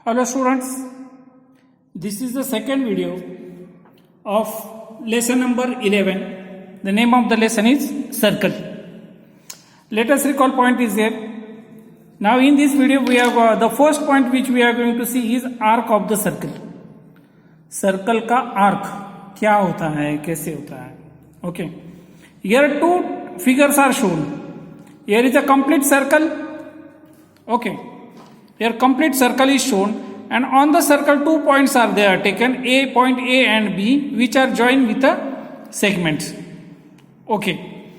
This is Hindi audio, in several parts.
Hello students, this is the second video of lesson number 11. The name of the lesson is circle. Let us recall point is there. Now in this video we have the first point which we are going to see is arc of the circle. Circle का arc क्या होता है, कैसे होता है? Okay. Here two figures are shown. Here is a complete circle. Okay. Here complete circle is shown and on the circle 2 points are there taken, A point A and B, which are joined with a segment. Okay.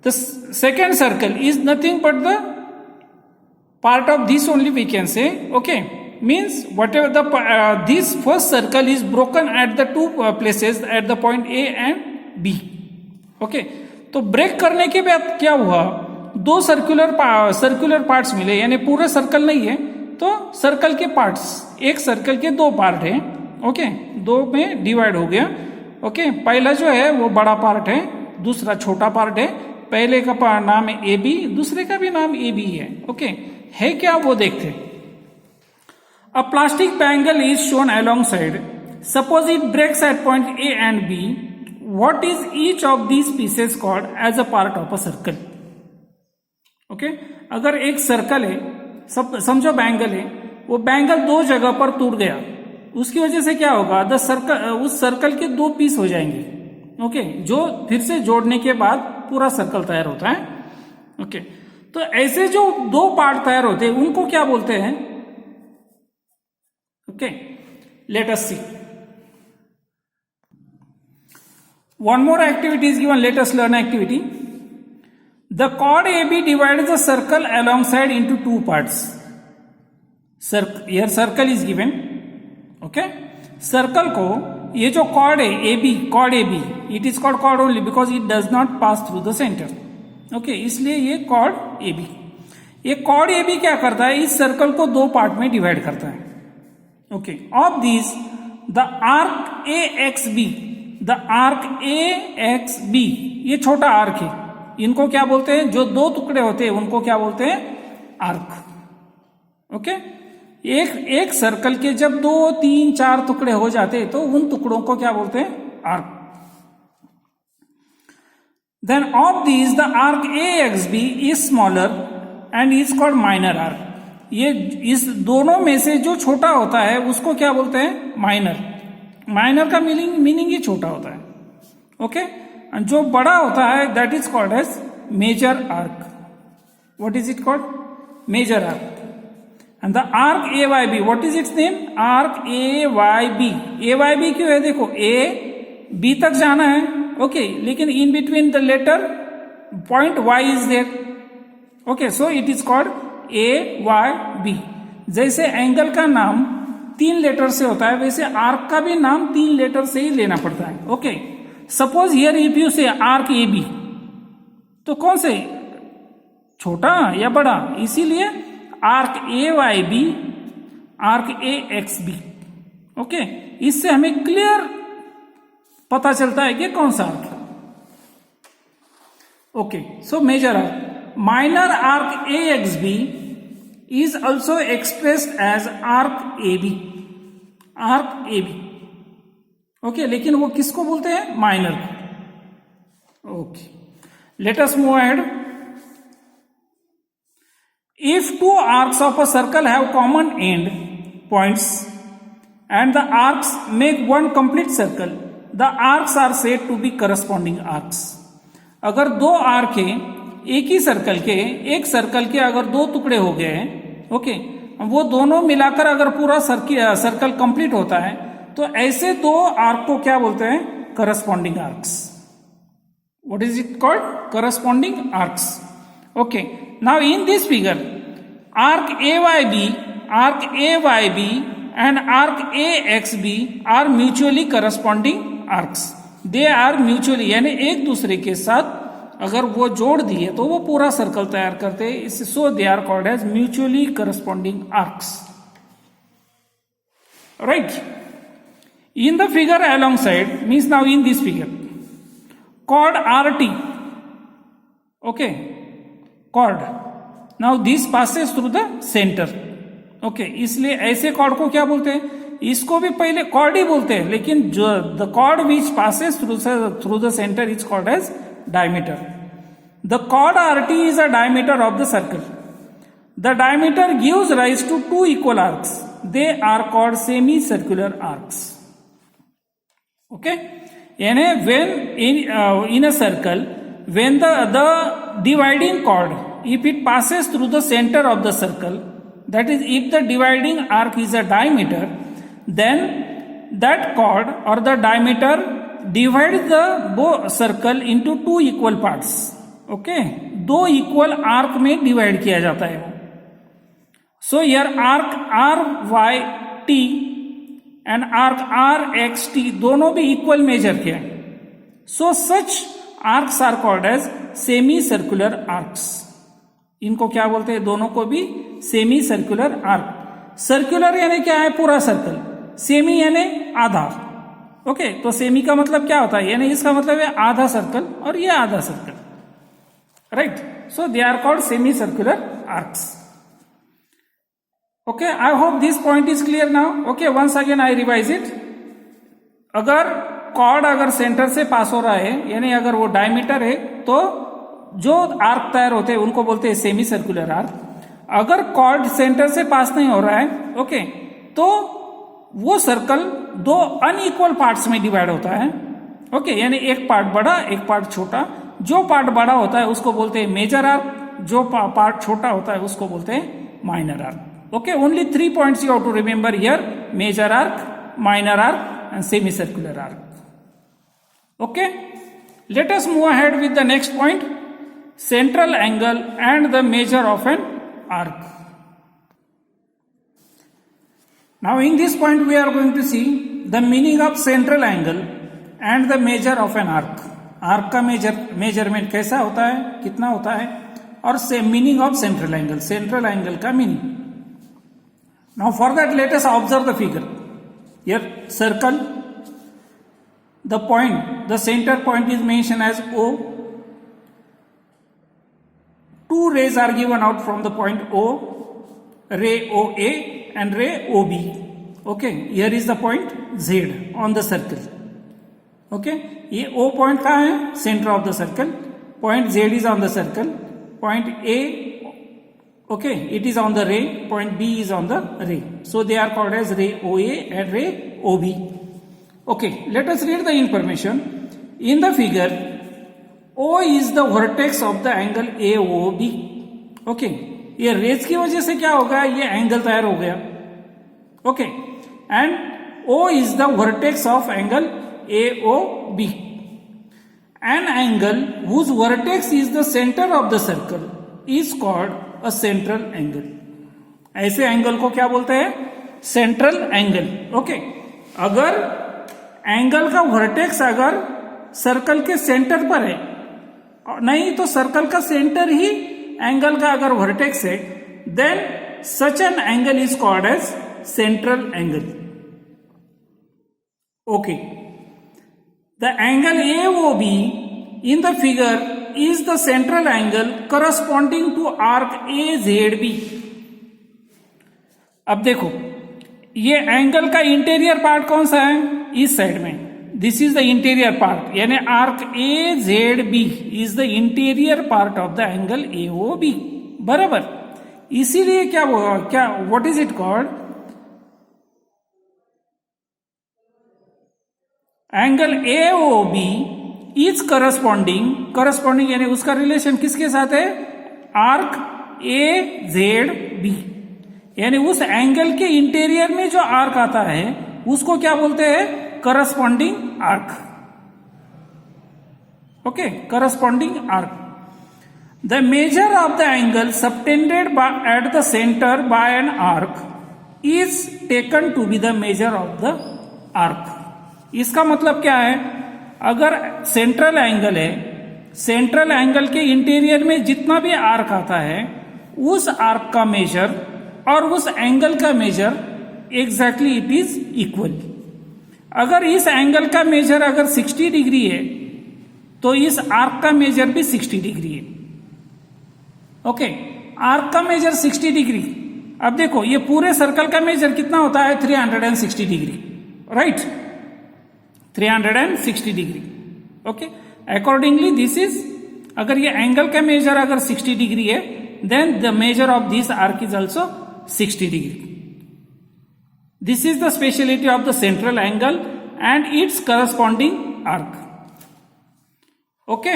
The second circle is nothing but the part of this only we can say. Okay. Means whatever the this first circle is broken at the two places at the point A and B. Okay. तो ब्रेक करने के बाद क्या हुआ, दो सर्कुलर पार्ट्स मिले, यानी पूरे सर्कल नहीं है तो सर्कल के पार्ट्स, एक सर्कल के दो पार्ट है. ओके, दो में डिवाइड हो गया. ओके, पहला जो है वो बड़ा पार्ट है, दूसरा छोटा पार्ट है. पहले का नाम है ए बी, दूसरे का भी नाम ए बी है. ओके, है क्या वो देखते. A plastic bangle is shown alongside. Suppose it breaks at point A and B. What is each of these pieces called as a part of a circle? Okay, अगर एक सर्कल है, सब समझो बैंगल है, वो बैंगल दो जगह पर टूट गया, उसकी वजह से क्या होगा, द सर्कल, उस सर्कल के दो पीस हो जाएंगे. ओके, जो फिर से जोड़ने के बाद पूरा सर्कल तैयार होता है. ओके, तो ऐसे जो दो पार्ट तैयार होते हैं उनको क्या बोलते हैं. Okay, let us C. One more activity is given. Let us learn activity. The chord AB divides the circle alongside into two parts. Here circle is given. Okay. Circle को ये जो chord है AB, chord AB, it is called chord only because it does not pass through the center. Okay, इसलिए ये chord AB. ये chord AB क्या करता है, इस सर्कल को दो पार्ट में डिवाइड करता है. Okay. Of these, the arc AXB, the arc A X B, ये छोटा आर्क है, इनको क्या बोलते हैं, जो दो टुकड़े होते हैं उनको क्या बोलते हैं, आर्क. ओके, एक सर्कल के जब 2, 3, 4 टुकड़े हो जाते हैं तो उन टुकड़ों को क्या बोलते हैं, arc. Then of these the arc A X B is smaller and is called minor arc. ये इस दोनों में से जो छोटा होता है उसको क्या बोलते हैं, माइनर. माइनर का मीनिंग ही छोटा होता है. ओके, एंड जो बड़ा होता है that is called as major arc. What is it called, major arc. And the arc A Y B, what is its name, arc A Y B. A Y B क्यों है, देखो ए बी तक जाना है. ओके, लेकिन in between the letter point Y is there. Okay, so it is called A Y B. जैसे एंगल का नाम 3 लेटर से होता है वैसे आर्क का भी नाम 3 लेटर से ही लेना पड़ता है. Okay, suppose here if you say arc A B, तो कौन से, छोटा या बड़ा, इसीलिए arc A Y B, arc A X B. ओके, इससे हमें क्लियर पता चलता है कि कौन सा arc. Okay, so major arc. Minor arc A X B is also expressed as arc AB. arc AB. Okay, लेकिन वो किसको बोलते हैं, माइनर को. Okay, let us move ahead. If two arcs of a circle have common end points and the arcs make one complete circle, the arcs are said to be corresponding arcs. अगर दो आर्क है एक ही सर्कल के, एक सर्कल के अगर दो टुकड़े हो गए हैं, ओके, वो दोनों मिलाकर अगर पूरा सर्कल कंप्लीट होता है तो ऐसे दो आर्क को क्या बोलते हैं, corresponding arcs. What is it called, corresponding arcs. Okay, now in this figure arc A Y B, arc A Y B and arc A X B are mutually corresponding arcs. They are mutually, यानी एक दूसरे के साथ अगर वो जोड़ दिए तो वो पूरा सर्कल तैयार करते हैं. इससे so they are called as mutually corresponding arcs. Right. In the figure along side means now in this figure chord RT. Okay, chord. Now this passes through the center. Okay, इसलिए ऐसे कॉर्ड को क्या बोलते हैं? इसको भी पहले कॉर्ड ही बोलते हैं, लेकिन जो the chord which passes through the centre is called as diameter. The chord RT is a diameter of the circle. The diameter gives rise to two equal arcs. They are called semicircular arcs. Okay? And when in a circle, when the dividing chord, if it passes through the center of the circle, that is, if the dividing arc is a diameter, then that chord or the diameter divides the circle into two equal parts. Okay, दो इक्वल आर्क में डिवाइड किया जाता है वो. सो यार arc RYT and arc RXT दोनों भी इक्वल मेजर के हैं. So such arcs are called as semi circular arcs. इनको क्या बोलते हैं? दोनों को भी सेमी सर्कुलर आर्क. सर्कुलर यानी क्या है? पूरा सर्कल. सेमी यानी आधा. ओके, तो सेमी का मतलब क्या होता है? यानी इसका मतलब है आधा सर्कल और ये आधा circle. Right? So they are called semicircular arcs. Okay, I hope this point is clear now. Okay, once again I revise it. अगर कॉर्ड अगर सेंटर से पास हो रहा है, यानी अगर वो डायमीटर है, तो जो आर्क तैयार होते हैं उनको बोलते हैं सेमी सर्कुलर आर्क. अगर कॉर्ड सेंटर से पास नहीं हो रहा है, ओके, तो वो सर्कल दो अनइक्वल पार्ट्स में डिवाइड होता है. ओके, यानी एक पार्ट बड़ा, एक पार्ट छोटा. जो पार्ट बड़ा होता है उसको बोलते हैं मेजर आर्क, जो पार्ट छोटा होता है उसको बोलते हैं minor arc. Okay, only 3 points you have to remember here: major arc, minor arc and semicircular arc. Okay, let us move ahead with the next point: central angle and the measure of an arc. Now in this point we are going to see the meaning of central angle and the measure of an arc. Arc का मेजरमेंट कैसा होता है, कितना होता है, और meaning of central angle, central angle का meaning. Now for that let us observe the figure. Here circle, the point, the centre point is mention as O. Two rays are given out from the point O, ray OA and ray OB. Okay, here is the point Z on the circle. Okay, ये O पॉइंट कहाँ है? Centre of the circle. Point Z is on the circle. Point A, okay, it is on the ray. Point B is on the ray. So they are called as ray OA and ray OB. Okay, let us read the information. In the figure, O is the vertex of the angle AOB. Okay, ये रेज की वजह से क्या होगा? ये एंगल तैयार हो गया. Okay, and O is the vertex of angle AOB. An angle whose vertex is the center of the circle is called a central angle. ऐसे एंगल को क्या बोलते हैं? Central angle. ओके, अगर एंगल का वर्टेक्स अगर सर्कल के सेंटर पर है, नहीं तो सर्कल का सेंटर ही एंगल का अगर वर्टेक्स है, then such an angle is called as central angle. Okay, the angle AOB in the figure is the central angle corresponding to arc AZB. अब देखो, ये एंगल का इंटीरियर पार्ट कौन सा है? इस साइड में. This is the interior part, यानी arc AZB is the interior part of the angle AOB. बराबर. इसीलिए क्या what is it called? Angle AOB is corresponding यानी उसका रिलेशन किसके साथ है? Arc AZB. यानी उस एंगल के इंटीरियर में जो आर्क आता है उसको क्या बोलते हैं? Corresponding arc. Okay, corresponding arc. The measure of the angle subtended at the centre by an arc is taken to be the measure of the arc. इसका मतलब क्या है? अगर सेंट्रल एंगल है, सेंट्रल एंगल के इंटीरियर में जितना भी आर्क आता है उस आर्क का मेजर और उस एंगल का measure exactly it is equal. अगर इस एंगल का मेजर अगर 60 डिग्री है तो इस आर्क का मेजर भी 60 डिग्री है. ओके, आर्क का मेजर 60 डिग्री अब देखो ये पूरे सर्कल का मेजर कितना होता है 360 degree, right, 360 degree. Okay, accordingly this is, अगर ये एंगल का मेजर अगर 60 डिग्री है, then the measure of this arc is also 60 degree. This is the speciality of the central angle and its corresponding arc. Okay,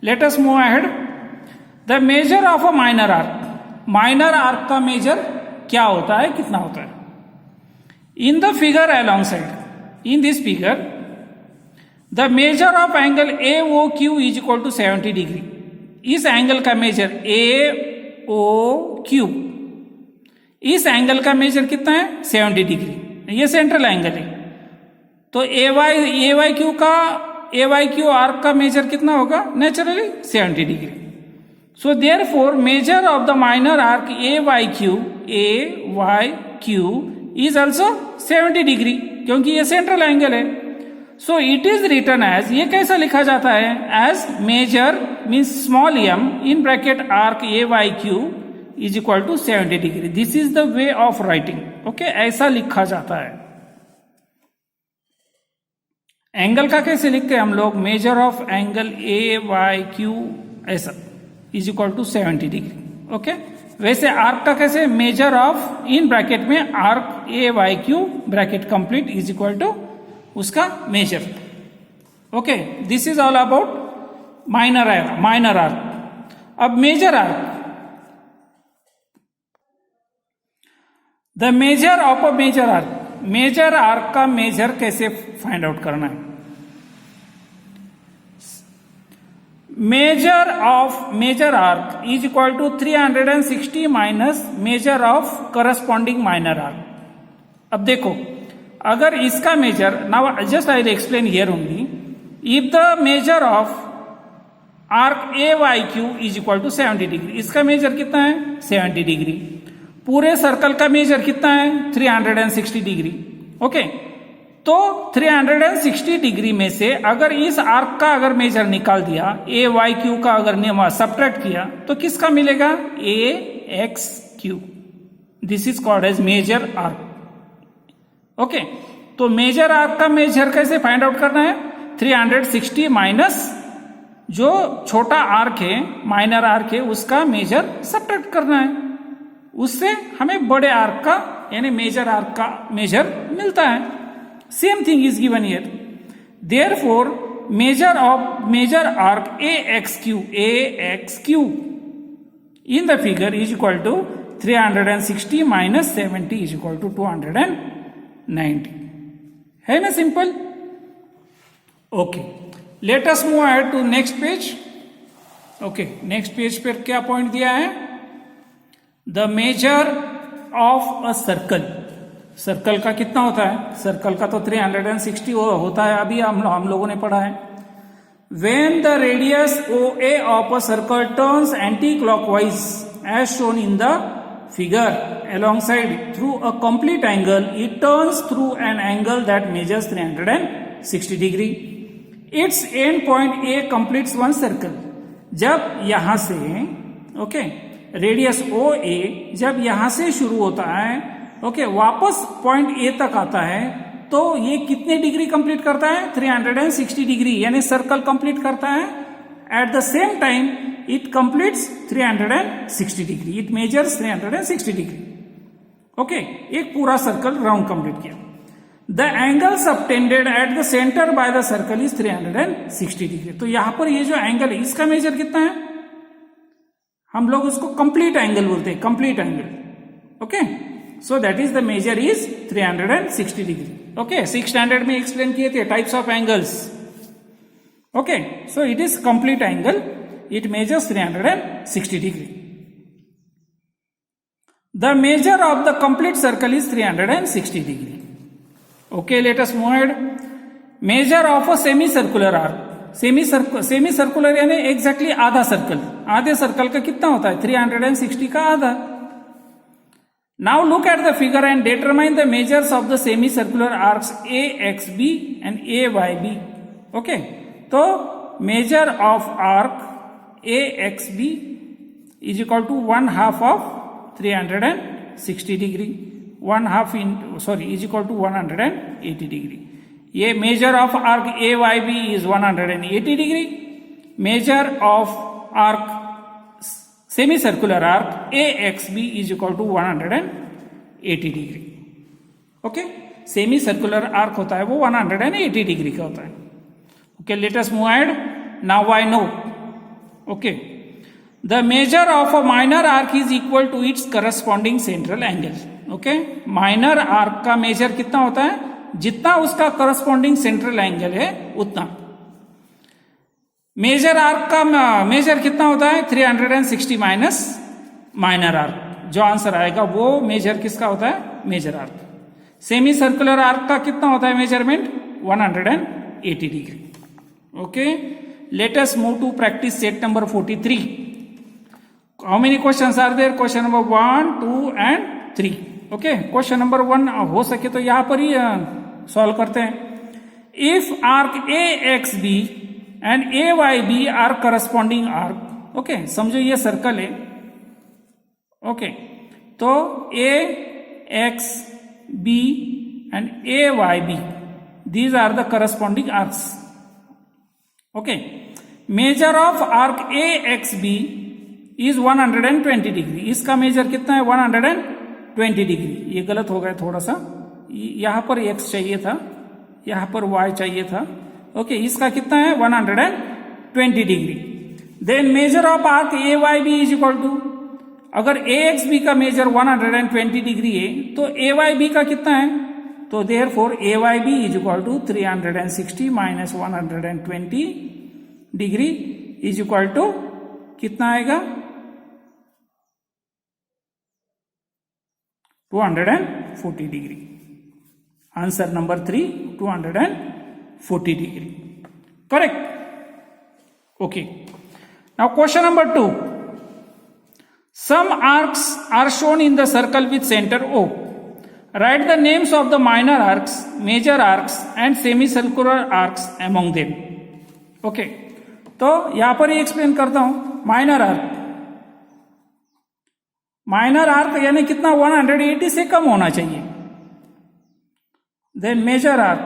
let us move ahead. The measure of a minor arc, minor arc का मेजर क्या होता है, कितना होता है? In the figure along side, in this figure the measure of angle AOQ is equal to 70 degree. इस एंगल का मेजर AOQ, इस एंगल का मेजर कितना है 70 डिग्री। ये सेंट्रल एंगल है, तो AYQ आर्क का मेजर कितना होगा naturally 70 degree. So therefore measure of the minor arc AYQ is also 70 degree, क्योंकि ये सेंट्रल एंगल है। So it is written as, ये कैसा लिखा जाता है, as measure means small m in bracket arc AYQ is equal to 70 degree. This is the way of writing। Okay, ऐसा लिखा जाता है। एंगल का कैसे लिखते हैं हम लोग, मेजर ऑफ एंगल AYQ ऐसा is equal to 70 degree. Okay, वैसे आर्क का कैसे, मेजर ऑफ इन ब्रैकेट में arc AYQ bracket complete is equal to उसका measure. Okay, this is all about minor arc. अब major arc, the measure of a major arc, major arc का मेजर कैसे फाइंड आउट करना है? Measure of major arc is equal to 360 minus measure of corresponding minor arc. अब देखो, अगर इसका measure, now just I will explain here only, if the measure of arc AYQ is equal to 70 degree, इसका मेजर कितना है 70 डिग्री। पूरे सर्कल का मेजर कितना है 360 डिग्री। ओके, तो 360 डिग्री में से अगर इस आर्क का अगर मेजर निकाल दिया, AYQ का अगर सब्ट्रैक्ट किया, तो किसका मिलेगा AXQ। This is called as major arc. Okay, तो मेजर आर्क का मेजर कैसे फाइंड आउट करना है, 360 माइनस जो छोटा आर्क है, माइनर आर्क है, उसका मेजर सब्ट्रैक्ट करना है, उससे हमें बड़े आर्क का यानी मेजर आर्क का मेजर मिलता है। Same thing is given here. Therefore, measure of measure arc AXQ in the figure is equal to 360 minus 70 is equal to 290. है ना simple? Okay. Let us move ahead to next page. Okay, next page पर क्या पॉइंट दिया है? The measure of a circle. Circle का कितना होता है, सर्कल का तो 360 होता है, अभी हम लोगों ने पढ़ा है। When the radius OA of a circle turns anti-clockwise as shown in the figure alongside through a complete angle, it turns through an angle that measures 360 degree. Its end point A completes one circle. जब यहां से रेडियस OA जब यहां से शुरू होता है, वापस पॉइंट A तक आता है, तो ये कितने डिग्री कंप्लीट करता है 360 डिग्री, यानी सर्कल कंप्लीट करता है। At the same time it completes 360 degree, it measures 360 degree. Okay, एक पूरा सर्कल राउंड कंप्लीट किया। The angle subtended at the centre by the circle is 360 degree. तो यहां पर ये जो एंगल है, इसका मेजर कितना है, हम लोग उसको कंप्लीट एंगल बोलते हैं, complete angle. Okay, so that is the measure is 360 degree. Okay, 6th standard में explain किए थे types of angles. Okay, so it is complete angle, it measures 360 degree. The measure of the complete circle is 360 degree. Okay, let us move ahead. Measure of a semicircular arc. semicircular यानी exactly आधा सर्कल, आधे सर्कल का कितना होता है 360 का आधा। Now look at the figure and determine the measures of the semicircular arcs AXB and AYB. Okay, तो measure of arc AXB is equal to 1/2 of 360 60 degree, 1/2 is equal to 180 degree. ये measure of arc A Y B is 180 degree. Measure of arc semi circular arc A X B is equal to 180 degree. Okay, semi circular arc होता है वो 180 डिग्री का होता है. Okay, let us move ahead. Now I know. Okay, the measure of a minor arc is equal to its corresponding central angle. Okay, minor arc का मेजर कितना होता है? जितना उसका करस्पॉन्डिंग सेंट्रल एंगल है उतना. मेजर आर्क का मेजर कितना होता है? 360 माइनस माइनर आर्क. जो आंसर आएगा वो मेजर किसका होता है? Major arc. Semi circular arc का कितना होता है measurement? 180 degree. Okay, let us move to practice set number 43. How many questions are there? Question number 1, 2 and 3. Okay, question number 1 हो सके तो यहां पर ही सॉल्व करते हैं. If arc A X B and A Y B are corresponding arc. Okay, समझो ये सर्कल है. ओके, तो A X B and A Y B, these are the corresponding arcs. Okay, measure of arc AXB is 120 degree. इसका मेजर कितना है? 120 डिग्री. ये गलत हो गया थोड़ा सा, यहां पर x चाहिए था, यहां पर y चाहिए था. ओके, इसका कितना है? 120 degree. Then measure of arc AYB is equal to, अगर AXB का मेजर 120 डिग्री है तो AYB का कितना है? तो therefore AYB is equal to 360 minus 120 degree is equal to कितना आएगा? 240 degree. Answer number 3, 240 degree. Correct. Okay, now question number 2. Some arcs are shown in the circle with center O. Write the names of the minor arcs, major arcs and semicircular arcs among them. Okay, तो यहां पर ही एक्सप्लेन करता हूं. माइनर आर्क, माइनर आर्क यानी कितना? 180 से कम होना चाहिए. Then major arc.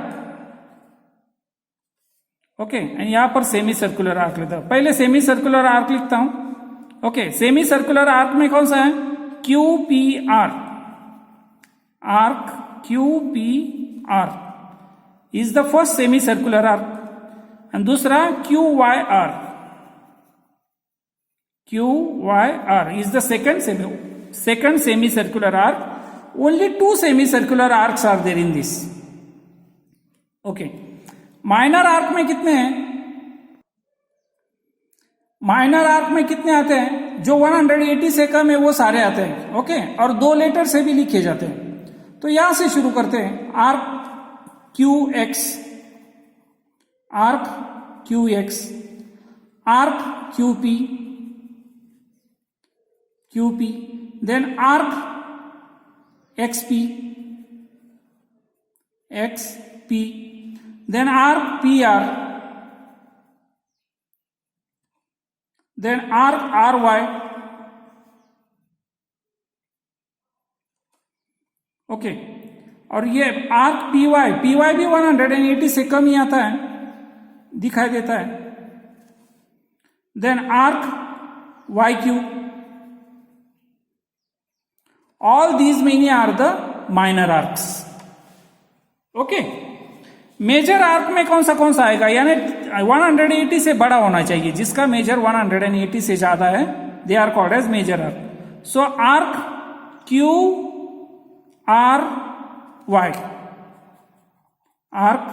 Okay, and यहां पर सेमी सर्कुलर आर्क लेता हूं. पहले सेमी सर्कुलर आर्क लिखता हूं. ओके, सेमी सर्कुलर आर्क में कौन सा है? QPR. Arc QPR is the first semi circular arc and दूसरा QYR. QYR is the second semicircular arc. Only 2 semicircular arcs are there in this. Okay, minor arc में कितने हैं? माइनर आर्क में कितने आते हैं? जो 180 से कम है वो सारे आते हैं. ओके, और 2 लेटर से भी लिखे जाते हैं. तो यहां से शुरू करते हैं. Arc QX, arc QX, arc QP, then arc XP, then arc PR, then arc RY. Okay, और ये आर्क PY भी 180 से कम ही आता है, दिखाई देता है. Then arc YQ. All these many are the minor arcs. Okay, major arc में कौन सा आएगा? यानी 180 से बड़ा होना चाहिए. जिसका मेजर 180 से ज्यादा है they are called as major arc. So arc QRY, arc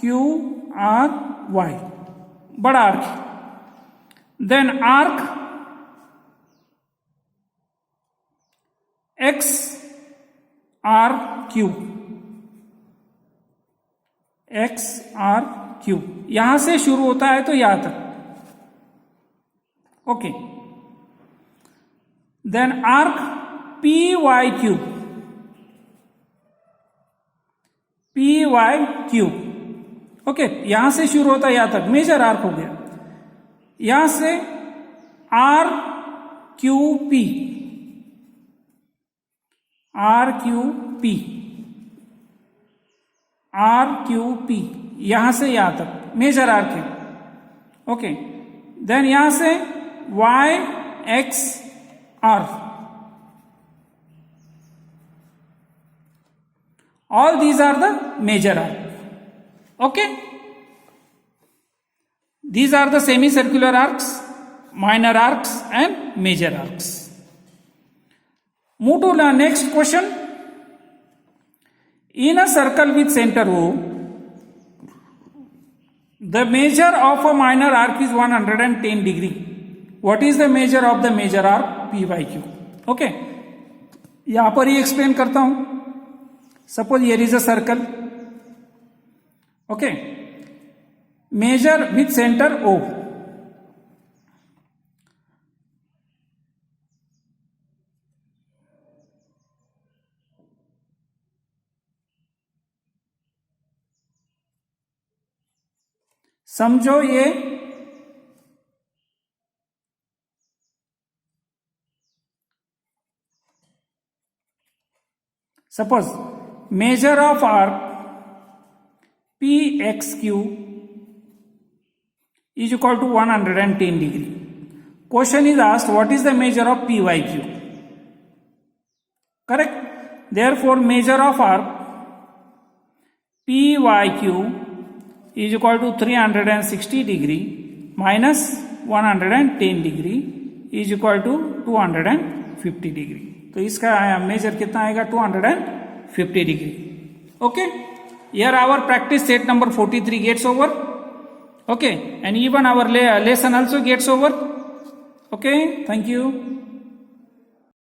QRY बड़ा आर्क. देन आर्क XRQ, यहां से शुरू होता है तो यहां तक. Okay, then arc PYQ. Okay, यहां से शुरू होता है यहां तक, मेजर आर्क हो गया. यहां से RQP, RQP, RQP यहां से यहां तक मेजर आर्क है. ओके, देन यहां से YXR. All these are the major arc. Okay, these are the semicircular arcs, minor arcs and major arcs. Move to the next question. In a circle with center O, the measure of a minor arc is 110 degree. What is the measure of the major arc? P by Q. Okay, यहां पर ही एक्सप्लेन करता हूं. Suppose here is a circle. Okay, measure with center O. समझो ये suppose measure of arc PXQ is equal to 110 degree. Question is asked, what is the measure of PYQ? Correct? Therefore, measure of arc PYQ is equal to 360 degree minus 110 degree is equal to 250 degree. तो इसका मेजर कितना आएगा? 250 degree. Okay, here our practice set number 43 gets over. Okay, and even our lesson also gets over. Okay, thank you.